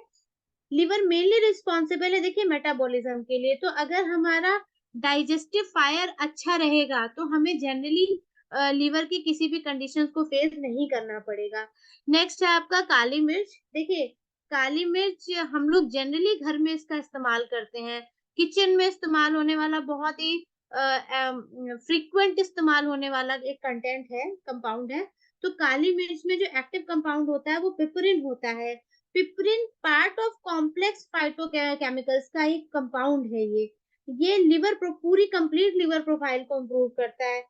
लिवर मेनली रिस्पॉन्सिबल है देखिए मेटाबॉलिज्म के लिए। तो अगर हमारा डाइजेस्टिव फायर अच्छा रहेगा तो हमें जनरली लीवर की किसी भी कंडीशंस को फेस नहीं करना पड़ेगा। नेक्स्ट है आपका काली मिर्च। देखिए, काली मिर्च हम लोग जनरली घर में इसका इस्तेमाल करते हैं, किचन में इस्तेमाल होने वाला बहुत ही फ्रीक्वेंट इस्तेमाल होने वाला एक कंटेंट है, कंपाउंड है। तो काली मिर्च में जो एक्टिव कंपाउंड होता है वो पिपरिन होता है। पिपरिन पार्ट ऑफ कॉम्प्लेक्स फाइटोकेमिकल्स का एक कंपाउंड है। ये लिवर पूरी कंप्लीट लिवर प्रोफाइल को इम्प्रूव करता है।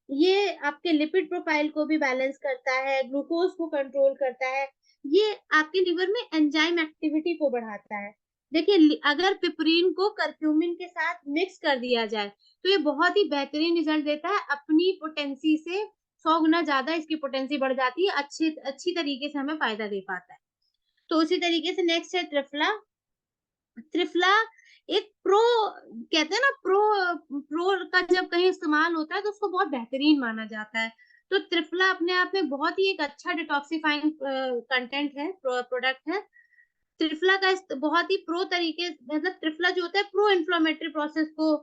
ये आपके लिपिड प्रोफाइल को भी बैलेंस करता है, ग्लूकोज को कंट्रोल करता है। ये आपके लिवर में एंजाइम एक्टिविटी को बढ़ाता है। देखिए, अगर पिपरीन को करक्यूमिन के साथ मिक्स कर दिया जाए तो ये बहुत ही बेहतरीन रिजल्ट देता है। अपनी पोटेंसी से 100 गुना ज्यादा इसकी पोटेंसी बढ़ जाती है, अच्छी तरीके से हमें फायदा दे पाता है। तो उसी तरीके से नेक्स्ट है त्रिफला। त्रिफला एक कहते हैं ना, प्रो का जब कहीं इस्तेमाल होता है तो उसको बहुत बेहतरीन माना जाता है। तो त्रिफला अपने आप में बहुत ही एक अच्छा डिटॉक्सिफाइंग कंटेंट है, प्रोडक्ट है। त्रिफला का बहुत ही प्रो तरीके, मतलब त्रिफला जो होता है प्रो इन्फ्लेमेटरी प्रोसेस को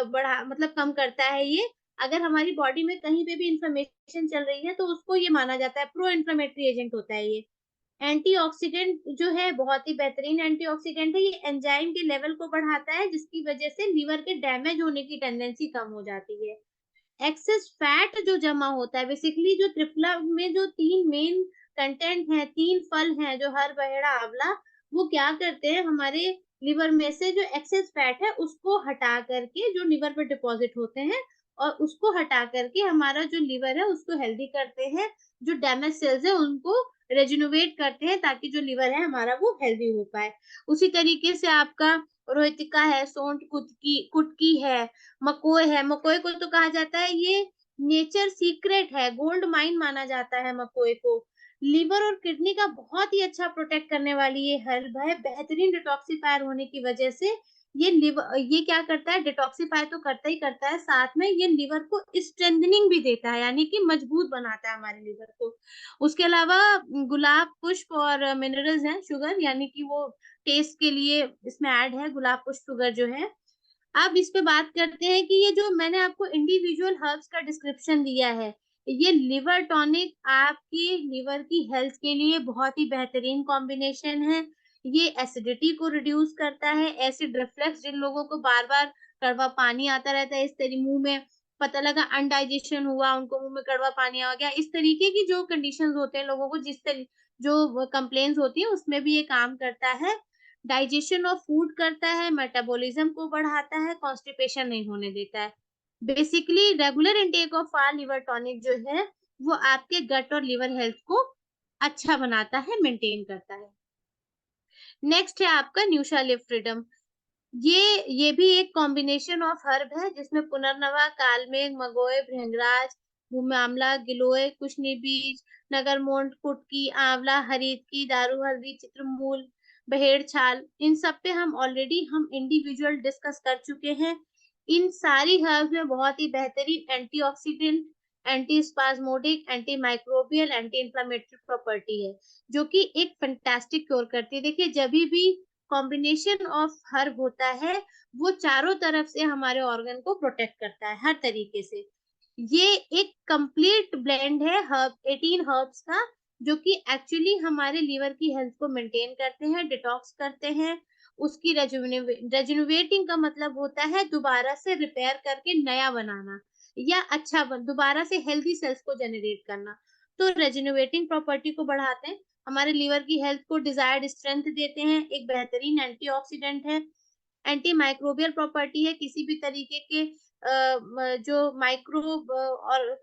बढ़ा मतलब कम करता है। ये अगर हमारी बॉडी में कहीं पे भी इन्फ्लेमेशन चल रही है तो उसको ये माना जाता है प्रो इन्फ्लेमेटरी एजेंट होता है। ये एंटीऑक्सीडेंट जो है बहुत ही बेहतरीन एंटीऑक्सीडेंट है। ये एंजाइम के लेवल को बढ़ाता है, जिसकी वजह से लीवर के डैमेज होने की टेंडेंसी कम हो जाती है। एक्सेस फैट जो जमा होता है, बेसिकली जो त्रिफला में जो 3 मेन कंटेंट है, 3 फल हैं जो हर बहेड़ा आंवला, वो क्या करते हैं, हमारे लिवर में से जो एक्सेस फैट है उसको हटा करके जो लिवर पर डिपॉजिट होते हैं, और उसको हटा करके हमारा जो लिवर है उसको हेल्दी करते हैं। जो डैमेज सेल्स है उनको रेजिनोवेट करते हैं, ताकि जो लिवर है हमारा वो हेल्दी हो पाए। उसी तरीके से आपका रोहितिका है, सोंठ कुटकी है, मकोई है। मकोई को तो कहा जाता है ये नेचर सीक्रेट है, गोल्ड माइन माना जाता है मकोई को। लिवर और किडनी का बहुत ही अच्छा प्रोटेक्ट करने वाली ये हर्ब है। बेहतरीन डिटॉक्सिफायर होने की वजह से ये क्या करता है, डिटॉक्सिफाई तो करता ही करता है, साथ में ये लिवर को स्ट्रेंथनिंग भी देता है, यानी कि मजबूत बनाता है हमारे लिवर को। उसके अलावा गुलाब पुष्प और मिनरल्स हैं, शुगर, यानी कि वो टेस्ट के लिए इसमें ऐड है गुलाब पुष्प शुगर जो है। अब इस पे बात करते हैं कि ये जो मैंने आपको इंडिविजुअल हर्ब्स का डिस्क्रिप्शन दिया है, ये लिवर टॉनिक आपकी लिवर की हेल्थ के लिए बहुत ही बेहतरीन कॉम्बिनेशन है। ये एसिडिटी को रिड्यूस करता है, एसिड रिफ्लक्स, जिन लोगों को बार बार कड़वा पानी आता रहता है, इस तरीके मुंह में पता लगा अनडाइजेशन हुआ, उनको मुंह में कड़वा पानी आ गया, इस तरीके की जो कंडीशंस होते हैं लोगों को, जो कंप्लेन्स होती है, उसमें भी ये काम करता है। डाइजेशन ऑफ फूड करता है, मेटाबॉलिज्म को बढ़ाता है, कॉन्स्टिपेशन नहीं होने देता है। Basically regular intake of our liver tonic जो है वो आपके गट और लिवर हेल्थ को अच्छा बनाता है, मेंटेन करता है। नेक्स्ट है आपका न्यूशा लिव फ्रीडम। ये भी एक कॉम्बिनेशन ऑफ हर्ब है, जिसमें पुनर्नवा, कालमेघ, मगोए, भृंगराज, भूमामला, गिलोय, कुशनी बीज, नगरमोंड, कुटकी, आंवला, हरीतकी, दारू हल्दी, चित्रमूल, बहेड़ छाल, इन सब पे हम इंडिविजुअल डिस्कस कर चुके हैं। इन सारी हर्ब्स में बहुत ही बेहतरीन antioxidant, anti spasmodic, anti microbial, anti inflammatory property है, जो कि एक फैंटास्टिक क्योर करती है। देखिए, जब भी कॉम्बिनेशन ऑफ हर्ब होता है वो चारों तरफ से हमारे ऑर्गन को प्रोटेक्ट करता है हर तरीके से। ये एक कंप्लीट ब्लेंड है हर्ब 18 हर्ब्स का, जो कि एक्चुअली हमारे लीवर की हेल्थ को मेंटेन करते हैं, डिटॉक्स करते हैं। उसकी रेजुविनेटिंग का मतलब होता है दोबारा से रिपेयर करके नया बनाना। या अच्छा दोबारा से हेल्दी सेल्स को जनरेट करना। तो रेजिनोवेटिंग प्रॉपर्टी को बढ़ाते हैं, हमारे लीवर की हेल्थ को डिजायर्ड स्ट्रेंथ देते हैं, एक बेहतरीन एंटीऑक्सीडेंट है, एंटी माइक्रोबियल प्रॉपर्टी है, किसी भी तरीके के जो माइक्रोब और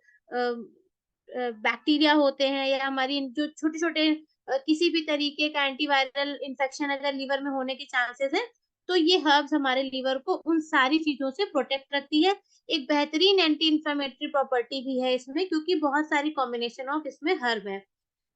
बैक्टीरिया होते हैं या हमारी जो छोटे-छोटे किसी भी तरीके का एंटीवायरल इन्फेक्शन अगर लीवर में होने के चांसेस है, तो ये हर्ब्स हमारे लीवर को उन सारी चीज़ों से प्रोटेक्ट रखती है। एक बेहतरीन एंटी इन्फ्लेमेटरी प्रॉपर्टी भी है इसमें, क्योंकि बहुत सारी कॉम्बिनेशन ऑफ इसमें हर्ब है।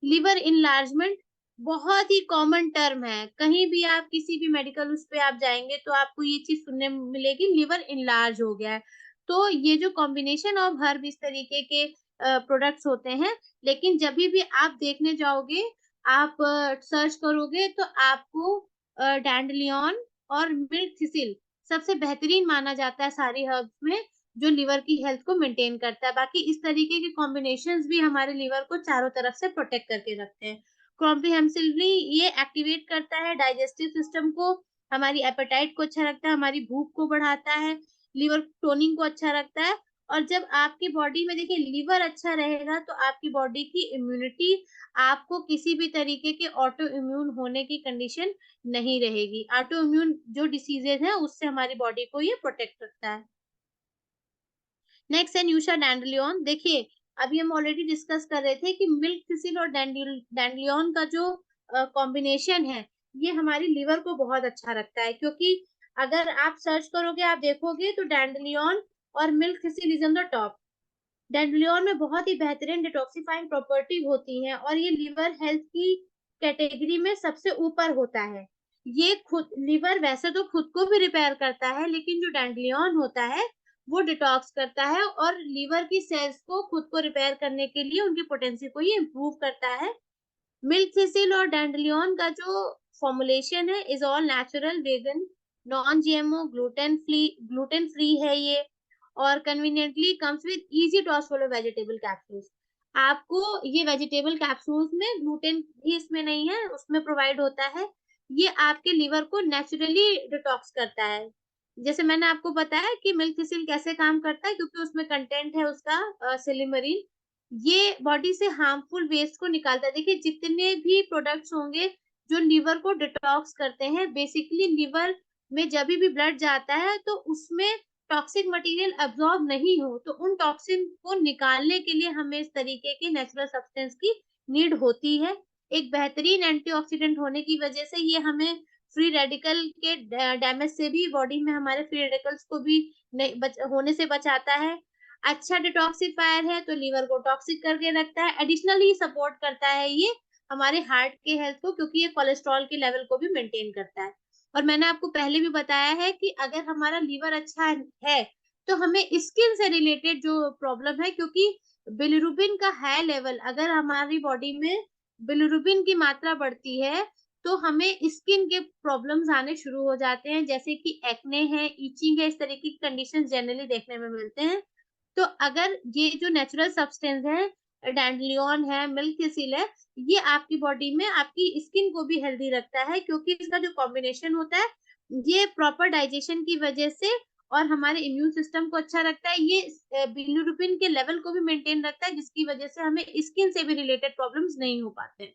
लिवर इनलार्जमेंट बहुत ही कॉमन टर्म है। कहीं भी आप किसी भी मेडिकल उस पे आप जाएँगे तो आपको ये चीज़ सुनने में मिलेगी, लिवर इनलार्ज हो गया है। तो ये जो कॉम्बिनेशन ऑफ हर्ब इस तरीके के प्रोडक्ट्स होते हैं, लेकिन जभी भी आप देखने जाओगे, आप सर्च करोगे तो आपको डैंडेलियन और मिल्क थिसिल सबसे बेहतरीन माना जाता है सारी हर्ब्स में, जो लिवर की हेल्थ को मेंटेन करता है। बाकी इस तरीके के कॉम्बिनेशंस भी हमारे लिवर को चारों तरफ से प्रोटेक्ट करके रखते हैं। कॉम्प्रिहेंसिवली ये एक्टिवेट करता है डाइजेस्टिव सिस्टम को, हमारी एपेटाइट को अच्छा रखता है, हमारी भूख को बढ़ाता है, लिवर टोनिंग को अच्छा रखता है। और जब आपकी बॉडी में देखिए लिवर अच्छा रहेगा तो आपकी बॉडी की इम्यूनिटी, आपको किसी भी तरीके के ऑटो इम्यून होने की कंडीशन नहीं रहेगी। ऑटो इम्यून जो डिसीजेज हैं उससे हमारी बॉडी को ये प्रोटेक्ट रखता है। नेक्स्ट है न्यूशा डैंडेलियन। देखिए, अभी हम ऑलरेडी डिस्कस कर रहे थे कि मिल्क थिसिल और डैंडेलियन का जो कॉम्बिनेशन है, ये हमारी लिवर को बहुत अच्छा रखता है, क्योंकि अगर आप सर्च करोगे, आप देखोगे तो डैंडेलियन और milk thistle is on the top. Dandelion में बहुत ही बेहतरीन डिटॉक्सिफाइंग प्रॉपर्टी होती है और ये लिवर हेल्थ की कैटेगरी में सबसे ऊपर होता है। ये खुद लिवर वैसे तो खुद को भी रिपेयर करता है, लेकिन जो डैंडेलियन होता है वो डिटॉक्स करता है और लीवर की सेल्स को खुद को रिपेयर करने के लिए उनकी पोटेंसी को ये इम्प्रूव करता है। मिल्क थिसिल और डैंडेलियन का जो फॉर्मुलेशन है is all natural, vegan, non GMO, gluten free है ये, और conveniently comes with easy to swallow vegetable capsules. आपको ये वेजिटेबल कैप्सूल्स में ग्लूटेन भी इसमें नहीं है, उसमें प्रोवाइड होता है। ये आपके लिवर को नेचुरली डिटॉक्स करता है। जैसे मैंने आपको बताया कि मिल्क थिसिल कैसे काम करता है, क्योंकि उसमें कंटेंट है उसका सिलिमरीन। ये बॉडी से हार्मफुल वेस्ट को निकालता है। देखिए, जितने भी प्रोडक्ट्स होंगे जो लिवर को डिटॉक्स करते हैं, बेसिकली लिवर में जब भी ब्लड जाता है तो उसमें टॉक्सिक मटेरियल अब्सॉर्ब नहीं हो, तो उन टॉक्सिन को निकालने के लिए हमें इस तरीके के नेचुरल सब्सटेंस की नीड होती है। एक बेहतरीन एंटीऑक्सीडेंट होने की वजह से ये हमें फ्री रेडिकल के डैमेज से भी, बॉडी में हमारे फ्री रेडिकल्स को भी होने से बचाता है। अच्छा डिटॉक्सिफायर है तो लीवर को टॉक्सिक करके रखता है। एडिशनली सपोर्ट करता है ये हमारे हार्ट के हेल्थ को, क्योंकि ये कोलेस्ट्रॉल के लेवल को भी मेंटेन करता है। और मैंने आपको पहले भी बताया है कि अगर हमारा लीवर अच्छा है तो हमें स्किन से रिलेटेड जो प्रॉब्लम है, क्योंकि बिलिरुबिन का हाई लेवल, अगर हमारी बॉडी में बिलिरुबिन की मात्रा बढ़ती है तो हमें स्किन के प्रॉब्लम्स आने शुरू हो जाते हैं, जैसे कि एक्ने है, इचिंग है, इस तरह की कंडीशन जनरली देखने में मिलते हैं। तो अगर ये जो नेचुरल सब्सटेंस है, डैंडेलियन है, मिल्क थिसिल है, ये आपकी बॉडी में आपकी स्किन को भी हेल्दी रखता है, क्योंकि इसका जो कॉम्बिनेशन होता है, ये प्रॉपर डाइजेशन की वजह से और हमारे इम्यून सिस्टम को अच्छा रखता है। ये बिलिरुबिन के लेवल को भी मेंटेन रखता है, जिसकी वजह से हमें स्किन से भी रिलेटेड प्रॉब्लम्स नहीं हो पाते।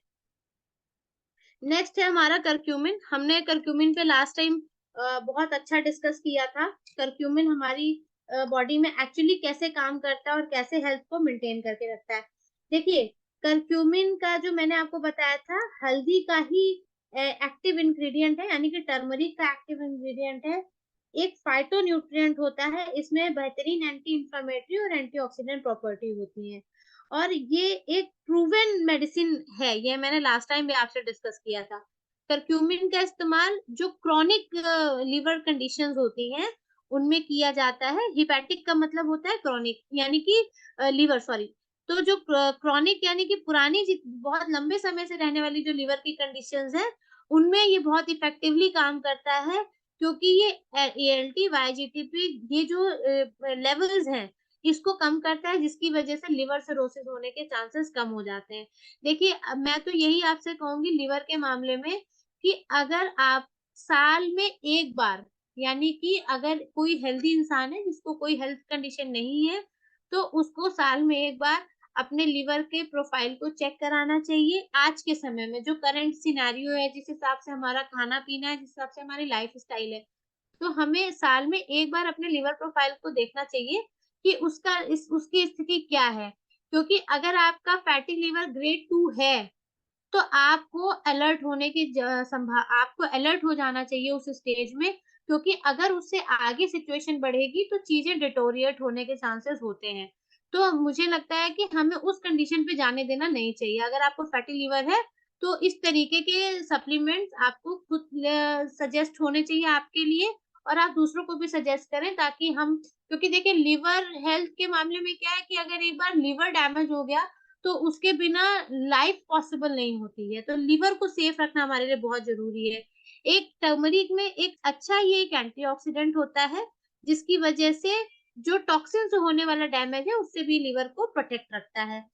नेक्स्ट है हमारा करक्यूमिन। हमने करक्यूमिन पे लास्ट टाइम बहुत अच्छा डिस्कस किया था। करक्यूमिन हमारी बॉडी में एक्चुअली कैसे काम करता है और कैसे हेल्थ को मेंटेन करके रखता है। देखिए, करक्यूमिन का जो मैंने आपको बताया था, हल्दी का ही एक्टिव इंग्रेडिएंट है, यानी कि टर्मरिक का एक्टिव इंग्रेडिएंट है। एक फाइटोन्यूट्रिएंट होता है, इसमें बेहतरीन एंटी इंफ्लेमेटरी और एंटीऑक्सीडेंट प्रॉपर्टी होती है और ये एक प्रूवन मेडिसिन है। ये मैंने लास्ट टाइम भी आपसे डिस्कस किया था। करक्यूमिन का इस्तेमाल जो क्रॉनिक लिवर कंडीशंस होती हैं उनमें किया जाता है। हिपैटिक का मतलब होता है क्रॉनिक, यानी कि लिवर, सॉरी। तो जो क्रॉनिक यानी कि पुरानी बहुत लंबे समय से रहने वाली जो लिवर की कंडीशंस है, उनमें ये बहुत इफेक्टिवली काम करता है, क्योंकि ये एएलटी, वाईजीटीपी, ये जो लेवल्स हैं इसको कम करता है, जिसकी वजह से लिवर सिरोसिस होने के चांसेस कम हो जाते हैं। देखिए, मैं तो यही आपसे कहूंगी लिवर के मामले में कि अगर आप साल में एक बार, यानी कि अगर कोई हेल्दी इंसान है जिसको कोई हेल्थ कंडीशन नहीं है, तो उसको साल में एक बार अपने लिवर के प्रोफाइल को चेक कराना चाहिए। आज के समय में जो करंट सिनेरियो है, जिस हिसाब से हमारा खाना-पीना है, जिस हिसाब से हमारी लाइफ़स्टाइल है, तो हमें साल में एक बार अपने लिवर प्रोफाइल को देखना चाहिए कि उसकी स्थिति क्या है। क्योंकि अगर आपका फैटी लिवर ग्रेड 2 है, तो आपको अलर्ट हो जाना चाहिए उस स्टेज में, क्योंकि अगर उससे आगे सिचुएशन बढ़ेगी तो चीज़ें डिटोरिएट होने के चांसेस होते हैं। तो मुझे लगता है कि हमें उस कंडीशन पे जाने देना नहीं चाहिए। अगर आपको फैटी लिवर है, तो इस तरीके के सप्लीमेंट्स आपको खुद सजेस्ट होने चाहिए आपके लिए, और आप दूसरों को भी सजेस्ट करें, ताकि हम, क्योंकि देखिए लिवर हेल्थ के मामले में क्या है कि अगर एक बार लिवर डैमेज हो गया, तो उसके बिना लाइफ पॉसिबल नहीं होती है। तो लिवर को सेफ रखना हमारे लिए बहुत ज़रूरी है। एक टर्मरिक में ये एक एंटीऑक्सीडेंट होता है, जिसकी वजह से जो टॉक्सिन से होने वाला डैमेज है, उससे भी लिवर को प्रोटेक्ट रखता है।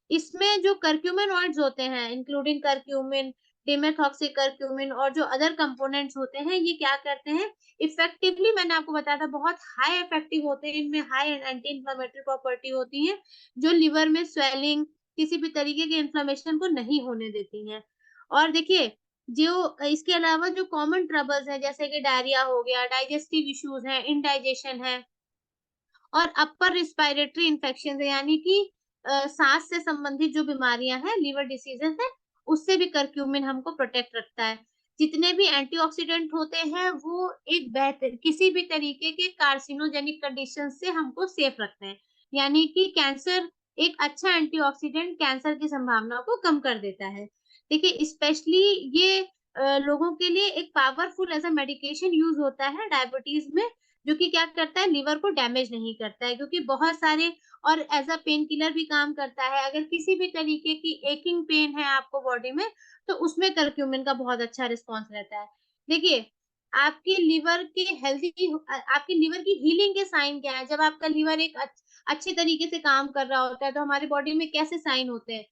इसमें जो करक्यूमिन ऑयल्स होते हैं, इंक्लूडिंग करक्यूमिन, डिमेथॉक्सी करक्यूमिन और जो अदर कंपोनेंट्स होते हैं, ये क्या करते हैं, इफेक्टिवली मैंने आपको बताया था, बहुत हाई इफेक्टिव होते हैं। इनमें हाई एंटी इन्फ्लेमेटरी प्रॉपर्टी होती है, जो लिवर में स्वेलिंग, किसी भी तरीके के इन्फ्लेमेशन को नहीं होने देती हैं। और देखिए, जो इसके अलावा जो कॉमन ट्रबल्स हैं, जैसे कि डायरिया हो गया, डाइजेस्टिव इश्यूज हैं, इंडाइजेशन है, और अपर रिस्पायरेटरी इन्फेक्शन है, यानी कि सांस से संबंधित जो बीमारियां हैं, लिवर डिसीजेस हैं, उससे भी करक्यूमिन हमको प्रोटेक्ट रखता है। जितने भी एंटीऑक्सीडेंट होते हैं, वो एक बेहतर किसी भी तरीके के कार्सिनोजेनिक कंडीशन से हमको सेफ रखते हैं। यानी कि कैंसर, एक अच्छा एंटीऑक्सीडेंट कैंसर की संभावना को कम कर देता है। देखिए, स्पेशली ये लोगों के लिए एक powerful as a medication use होता है डायबिटीज़ में, जो कि क्या करता है, लिवर को डैमेज नहीं करता है, क्योंकि बहुत सारे, और एज़ अ पेन किलर भी काम करता है। अगर किसी भी तरीके की एकिंग पेन है आपको बॉडी में, तो उसमें करक्यूमिन का बहुत अच्छा रिस्पॉन्स रहता है। देखिए, आपकी लिवर की हीलिंग के साइन क्या है? जब आपका लिवर एक अच्छे तरीके से काम कर रहा होता है, तो हमारी बॉडी में कैसे साइन होते हैं?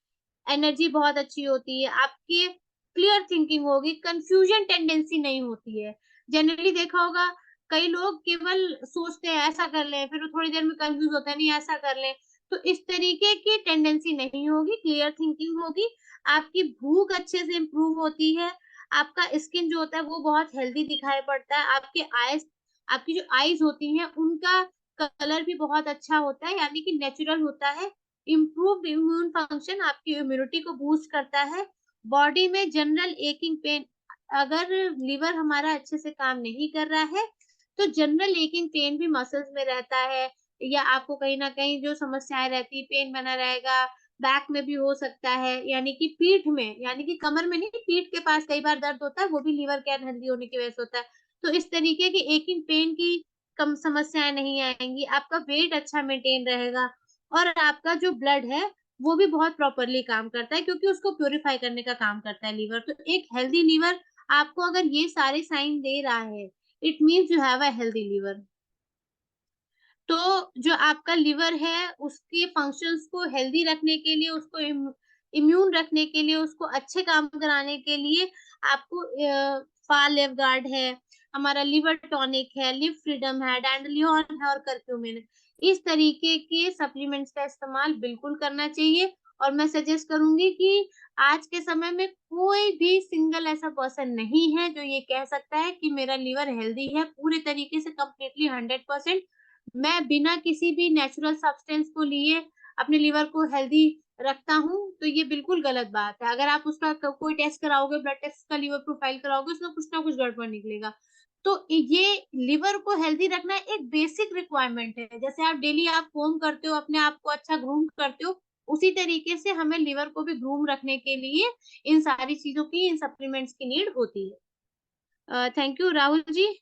एनर्जी बहुत अच्छी होती है, आपकी क्लियर थिंकिंग होगी, कन्फ्यूजन टेंडेंसी नहीं होती है। जनरली देखा होगा, कई लोग केवल सोचते हैं ऐसा कर लें, फिर वो थोड़ी देर में कन्फ्यूज़ होते हैं, नहीं ऐसा कर लें। तो इस तरीके की टेंडेंसी नहीं होगी, क्लियर थिंकिंग होगी, आपकी भूख अच्छे से इम्प्रूव होती है, आपका स्किन जो होता है वो बहुत हेल्दी दिखाई पड़ता है, आपकी जो आईज़ होती हैं उनका कलर भी बहुत अच्छा होता है, यानी कि नेचुरल होता है। इम्प्रूव्ड इम्यून फंक्शन आपकी इम्यूनिटी को बूस्ट करता है। बॉडी में जनरल एकिंग पेन, अगर लिवर हमारा अच्छे से काम नहीं कर रहा है, तो जनरल एकिंग पेन भी मसल्स में रहता है, या आपको कहीं न कहीं जो समस्याएँ रहती हैं, पेन बना रहेगा, बैक में भी हो सकता है, यानी कि पीठ में, यानी कि कमर में नहीं, पीठ के पास कई बार दर्द होता है, वो भी लिवर के अनहेल्दी होने की वजह से होता है। तो इस तरीके की एकिंग पेन की कम समस्याएँ नहीं आएँगी, आपका वेट अच्छा मेंटेन रहेगा, और आपका जो ब्लड है, वो भी बहुत प्रॉपर्ली काम करता है, क्योंकि उसको प्यूरिफाई करने का काम करता है लिवर। तो एक हेल्दी लिवर आपको अगर ये सारे साइन दे रहा है, it means you have a healthy liver. तो जो आपका लिवर है, उसके फंक्शंस को हेल्दी रखने के लिए, उसको इम्यून रखने के लिए, उसको अच्छे काम कराने के लिए आपको फार लेवगार्ड है, हमारा लिवर टॉनिक है, लिव फ्रीडम है, डैंडेलियन है और करक्यूमिन है। इस तरीके के सप्लीमेंट्स का इस्तेमाल बिल्कुल करना चाहिए, और मैं सजेस्ट करूँगी कि आज के समय में कोई भी सिंगल ऐसा पर्सन नहीं है जो ये कह सकता है कि मेरा लिवर हेल्दी है पूरे तरीके से, कंप्लीटली 100%। मैं बिना किसी भी नेचुरल सब्सटेंस को लिए अपने लिवर को हेल्दी रखता हूँ, तो ये बिल्कुल गलत बात है। अगर आप उसका कोई टेस्ट कराओगे, ब्लड टेस्ट का लिवर प्रोफाइल कराओगे, उसमें कुछ ना कुछ गड़बड़ निकलेगा। तो ये लिवर को हेल्दी रखना एक बेसिक रिक्वायरमेंट है। जैसे आप डेली आप कोम्ब करते हो, अपने आप को अच्छा ग्रूम करते हो, उसी तरीके से हमें लिवर को भी ग्रूम रखने के लिए इन सारी चीज़ों की, इन सप्लीमेंट्स की नीड होती है। Thank you Rahul ji.